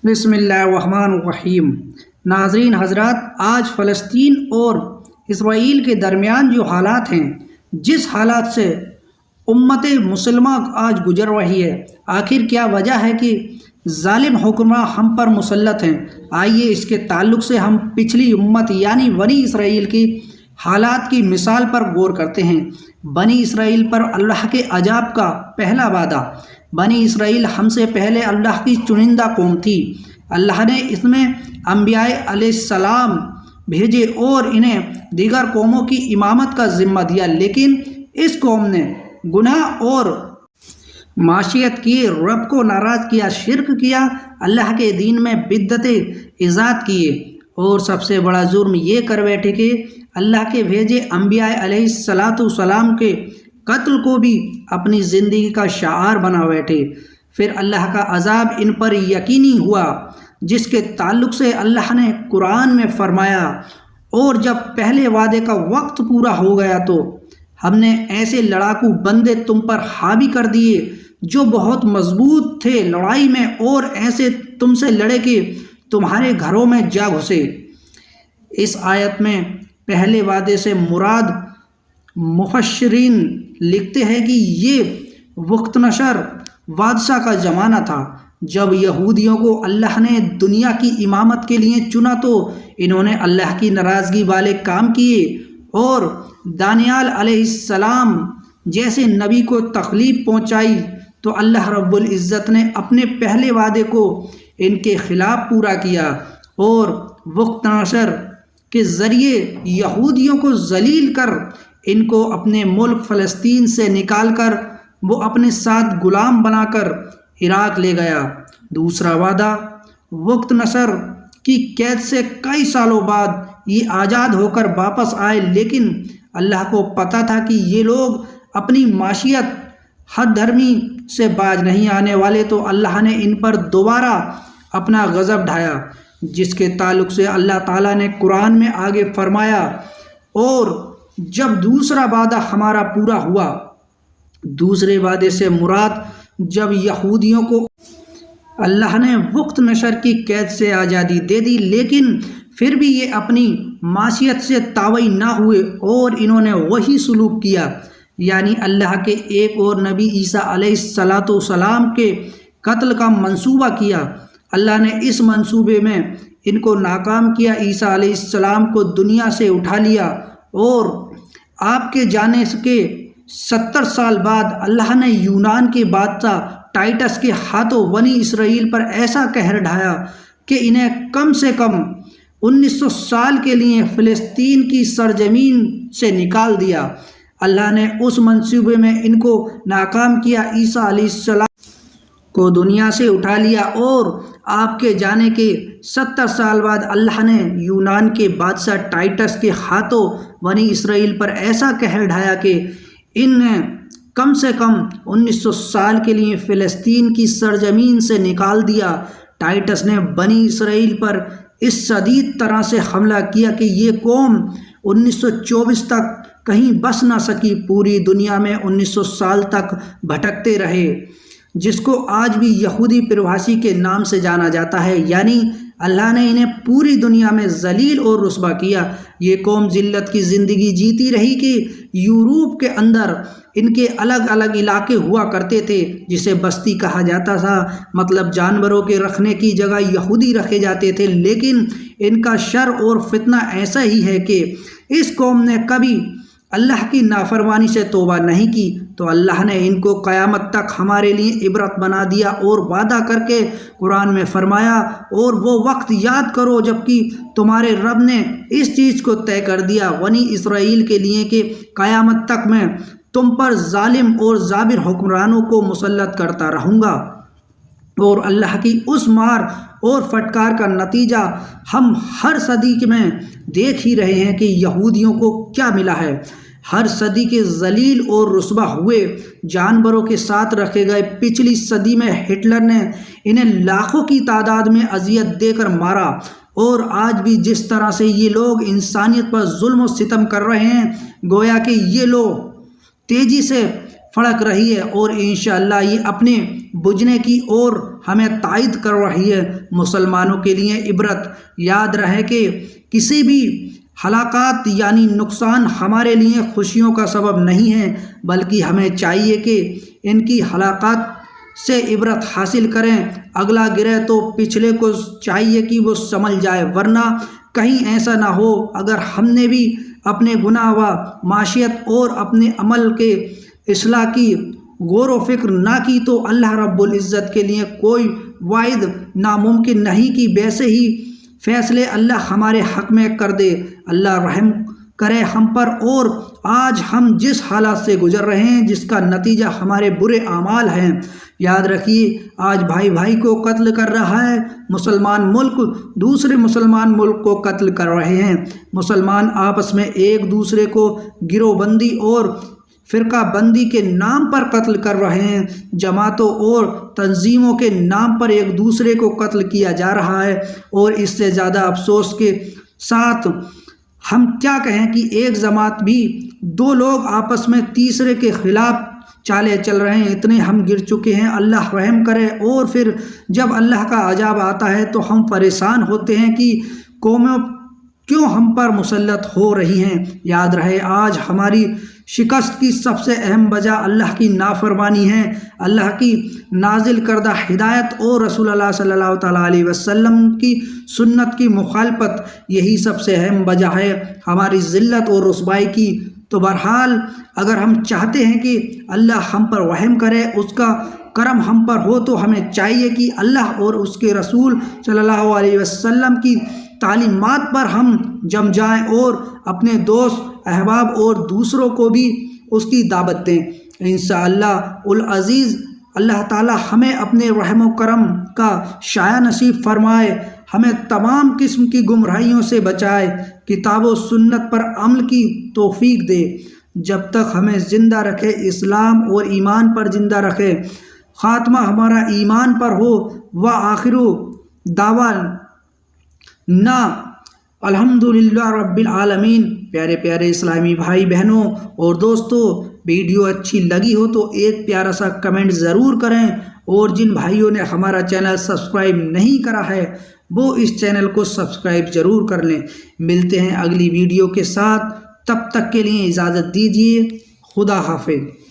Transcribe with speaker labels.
Speaker 1: بسم اللہ الرحمن الرحیم۔ ناظرین حضرات، آج فلسطین اور اسرائیل کے درمیان جو حالات ہیں، جس حالات سے امت مسلمہ آج گزر رہی ہے، آخر کیا وجہ ہے کہ ظالم حکمراں ہم پر مسلط ہیں؟ آئیے اس کے تعلق سے ہم پچھلی امت یعنی بنی اسرائیل کی حالات کی مثال پر غور کرتے ہیں۔ بنی اسرائیل پر اللہ کے عذاب کا پہلا وعدہ۔ بنی اسرائیل ہم سے پہلے اللہ کی چنندہ قوم تھی۔ اللہ نے اس میں انبیاء علیہ السلام بھیجے اور انہیں دیگر قوموں کی امامت کا ذمہ دیا، لیکن اس قوم نے گناہ اور معصیت کی، رب کو ناراض کیا، شرک کیا، اللہ کے دین میں بدعتیں ایجاد کیے، اور سب سے بڑا جرم یہ کر بیٹھے کہ اللہ کے بھیجے انبیاء علیہ السلام کے قتل کو بھی اپنی زندگی کا شعار بنا بیٹھے۔ پھر اللہ کا عذاب ان پر یقینی ہوا، جس کے تعلق سے اللہ نے قرآن میں فرمایا، اور جب پہلے وعدے کا وقت پورا ہو گیا تو ہم نے ایسے لڑاکو بندے تم پر حاوی کر دیے جو بہت مضبوط تھے لڑائی میں، اور ایسے تم سے لڑے کہ تمہارے گھروں میں جا گھسے۔ اس آیت میں پہلے وعدے سے مراد مفسرین لکھتے ہیں کہ یہ وقت نشر بادشاہ کا زمانہ تھا، جب یہودیوں کو اللہ نے دنیا کی امامت کے لیے چنا تو انہوں نے اللہ کی ناراضگی والے کام کیے، اور دانیال علیہ السلام جیسے نبی کو تکلیف پہنچائی، تو اللہ رب العزت نے اپنے پہلے وعدے کو ان کے خلاف پورا کیا، اور وقت نشر کے ذریعے یہودیوں کو ذلیل کر ان کو اپنے ملک فلسطین سے نکال کر وہ اپنے ساتھ غلام بنا کر عراق لے گیا۔ دوسرا وعدہ، وقت نصر کی قید سے کئی سالوں بعد یہ آزاد ہو کر واپس آئے، لیکن اللہ کو پتہ تھا کہ یہ لوگ اپنی معصیت حد دھرمی سے باز نہیں آنے والے، تو اللہ نے ان پر دوبارہ اپنا غضب ڈھایا، جس کے تعلق سے اللہ تعالیٰ نے قرآن میں آگے فرمایا، اور جب دوسرا وعدہ ہمارا پورا ہوا۔ دوسرے وعدے سے مراد جب یہودیوں کو اللہ نے وقت نشر کی قید سے آزادی دے دی، لیکن پھر بھی یہ اپنی معصیت سے تابع نہ ہوئے اور انہوں نے وہی سلوک کیا، یعنی اللہ کے ایک اور نبی عیسیٰ علیہ السلام کے قتل کا منصوبہ کیا۔ اللہ نے اس منصوبے میں ان کو ناکام کیا، عیسیٰ علیہ السلام کو دنیا سے اٹھا لیا، اور آپ کے جانے کے 70 سال بعد اللہ نے یونان کے بادشاہ ٹائٹس کے ہاتھوں بنی اسرائیل پر ایسا قہر ڈھایا کہ انہیں کم سے کم 1900 سال کے لیے فلسطین کی سرزمین سے نکال دیا۔ اللہ نے اس منصوبے میں ان کو ناکام کیا، عیسیٰ علیہ السلام کو دنیا سے اٹھا لیا، اور آپ کے جانے کے 70 سال بعد اللہ نے یونان کے بادشاہ ٹائٹس کے ہاتھوں بنی اسرائیل پر ایسا قہر ڈھایا کہ انہیں کم سے کم 1900 سال کے لیے فلسطین کی سرزمین سے نکال دیا۔ ٹائٹس نے بنی اسرائیل پر اس شدید طرح سے حملہ کیا کہ یہ قوم 1924 تک کہیں بس نہ سکی، پوری دنیا میں 1900 سال تک بھٹکتے رہے، جس کو آج بھی یہودی پرواسی کے نام سے جانا جاتا ہے، یعنی اللہ نے انہیں پوری دنیا میں ذلیل اور رسوا کیا۔ یہ قوم ذلت کی زندگی جیتی رہی کہ یورپ کے اندر ان کے الگ الگ علاقے ہوا کرتے تھے، جسے بستی کہا جاتا تھا، مطلب جانوروں کے رکھنے کی جگہ یہودی رکھے جاتے تھے، لیکن ان کا شر اور فتنہ ایسا ہی ہے کہ اس قوم نے کبھی اللہ کی نافرمانی سے توبہ نہیں کی، تو اللہ نے ان کو قیامت تک ہمارے لیے عبرت بنا دیا، اور وعدہ کر کے قرآن میں فرمایا، اور وہ وقت یاد کرو جبکہ تمہارے رب نے اس چیز کو طے کر دیا بنی اسرائیل کے لیے کہ قیامت تک میں تم پر ظالم اور جابر حکمرانوں کو مسلط کرتا رہوں گا۔ اور اللہ کی اس مار اور پھٹکار کا نتیجہ ہم ہر صدی میں دیکھ ہی رہے ہیں کہ یہودیوں کو کیا ملا ہے۔ ہر صدی کے ذلیل اور رسوا ہوئے جانوروں کے ساتھ رکھے گئے۔ پچھلی صدی میں ہٹلر نے انہیں لاکھوں کی تعداد میں اذیت دے کر مارا، اور آج بھی جس طرح سے یہ لوگ انسانیت پر ظلم و ستم کر رہے ہیں، گویا کہ یہ لوگ تیزی سے پھڑک رہی ہے، اور انشاءاللہ یہ اپنے بجھنے کی اور ہمیں تائید کر رہی ہے۔ مسلمانوں کے لیے عبرت یاد رہے کہ کسی بھی ہلاکت یعنی نقصان ہمارے لیے خوشیوں کا سبب نہیں ہے، بلکہ ہمیں چاہیے کہ ان کی ہلاکت سے عبرت حاصل کریں۔ اگلا گرہ تو پچھلے کو چاہیے کہ وہ سمجھ جائے، ورنہ کہیں ایسا نہ ہو اگر ہم نے بھی اپنے گناہ و معصیت اور اپنے عمل کے اصلاح کی غور و فکر نہ کی تو اللہ رب العزت کے لیے کوئی وعید ناممکن نہیں کہ ویسے ہی فیصلے اللہ ہمارے حق میں کر دے۔ اللہ رحم کرے ہم پر۔ اور آج ہم جس حالات سے گزر رہے ہیں جس کا نتیجہ ہمارے برے اعمال ہیں، یاد رکھیے آج بھائی بھائی کو قتل کر رہا ہے، مسلمان ملک دوسرے مسلمان ملک کو قتل کر رہے ہیں، مسلمان آپس میں ایک دوسرے کو گروہ بندی اور فرقہ بندی کے نام پر قتل کر رہے ہیں، جماعتوں اور تنظیموں کے نام پر ایک دوسرے کو قتل کیا جا رہا ہے۔ اور اس سے زیادہ افسوس کے ساتھ ہم کیا کہیں کہ ایک جماعت بھی دو لوگ آپس میں تیسرے کے خلاف چالے چل رہے ہیں، اتنے ہم گر چکے ہیں۔ اللہ رحم کرے۔ اور پھر جب اللہ کا عذاب آتا ہے تو ہم پریشان ہوتے ہیں کہ قومیں کیوں ہم پر مسلط ہو رہی ہیں۔ یاد رہے آج ہماری شکست کی سب سے اہم وجہ اللہ کی نافرمانی ہے، اللہ کی نازل کردہ ہدایت اور رسول اللہ صلی اللہ تعالیٰ علیہ وسلم کی سنت کی مخالفت، یہی سب سے اہم وجہ ہے ہماری ذلت اور رسوائی کی۔ تو بہرحال اگر ہم چاہتے ہیں کہ اللہ ہم پر رحم کرے، اس کا کرم ہم پر ہو، تو ہمیں چاہیے کہ اللہ اور اس کے رسول صلی اللہ علیہ وسلم کی تعلیمات پر ہم جم جائیں اور اپنے دوست احباب اور دوسروں کو بھی اس کی دعوت دیں۔ انشاءاللہ العزیز اللہ تعالی ہمیں اپنے رحم و کرم کا شایع نصیب فرمائے، ہمیں تمام قسم کی گمراہیوں سے بچائے، کتاب و سنت پر عمل کی توفیق دے۔ جب تک ہمیں زندہ رکھے، اسلام اور ایمان پر زندہ رکھے، خاتمہ ہمارا ایمان پر ہو۔ وآخر دعوانا الحمدللہ رب العالمین۔ پیارے پیارے اسلامی بھائی بہنوں اور دوستوں، ویڈیو اچھی لگی ہو تو ایک پیارا سا کمنٹ ضرور کریں، اور جن بھائیوں نے ہمارا چینل سبسکرائب نہیں کرا ہے وہ اس چینل کو سبسکرائب ضرور کر لیں۔ ملتے ہیں اگلی ویڈیو کے ساتھ، تب تک کے لیے اجازت دیجیے، خدا حافظ۔